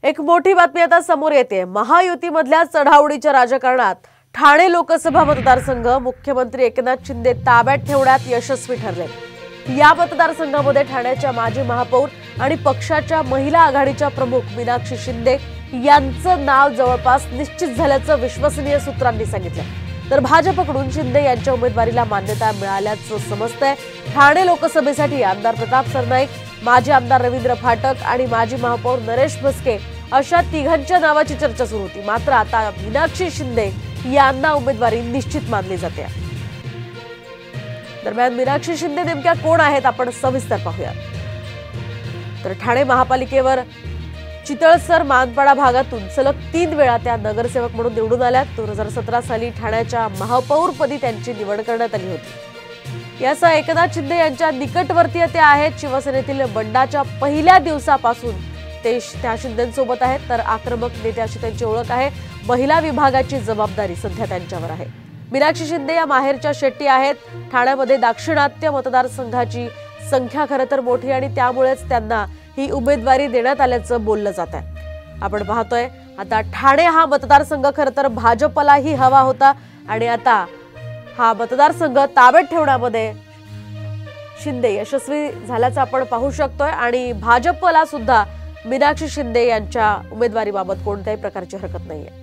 एक मोठी बातमी आता समोर येते। महायुतीमधल्या चढाओढीच्या राजकारणात ठाणे लोकसभा मतदारसंघ मुख्यमंत्री एकनाथ शिंदे ताब्यात ठेवण्यात यशस्वी ठरले। या मतदारसंघामध्ये ठाण्याच्या माजी महापौर आणि पक्षाच्या महिला आघाडीच्या प्रमुख मीनाक्षी शिंदे यांचं नाव जवळपास निश्चित झाल्याचं विश्वसनीय सूत्रांनी सांगितलं। तर भाजपकडून शिंदे यांच्या उमेदवारीला मान्यता मिळाल्याचं समजतंय। ठाणे लोकसभेसाठी आमदार प्रताप सरनाईक, माजी आमदार रवींद्र फाटक आणि माजी महापौर नरेश भस्के अशा तिघांच्या नावाची चर्चा सुरू होती। मात्र आता मीनाक्षी शिंदे यांना उमेदवारी निश्चित मानली जाते। दरम्यान मीनाक्षी शिंदे नेमक्या कोण आहेत आपण सविस्तर पाहूया। तर ठाणे महापालिकेवर चितळसर मानपाडा भागातून सलग 3 वेळा त्या नगरसेवक म्हणून निवडून आल्या। 2017 साली ठाण्याच्या महापौरपदी त्यांची निवड करण्यात आली होती। यासह एकनाथ शिंदे यांच्या निकटवर्तीय ते आहेत। शिवसेनेतील बंडाच्या पहिल्या दिवसापासून ते त्या शिंदेंसोबत आहेत। तर आक्रमक नेते अशी त्यांची ओळख आहे। महिला विभागाची जबाबदारी सध्या त्यांच्यावर आहे। मीनाक्षी शिंदे या माहेरच्या शेट्टी आहेत। ठाण्यामध्ये दाक्षिणात्य मतदारसंघाची संख्या खरं तर मोठी आणि त्यामुळेच त्यांना ही उमेदवारी देण्यात आल्याचं बोललं जात आहे। आपण पाहतोय आता ठाणे हा मतदारसंघ खरं तर भाजपलाही हवा होता आणि आता हा मतदारसंघ ताब्यात ठेवण्यामध्ये शिंदे यशस्वी झाल्याचं आपण पाहू शकतोय आणि भाजपला सुद्धा मीनाक्षी शिंदे यांच्या उमेदवारीबाबत कोणत्याही प्रकारची हरकत नाहीये।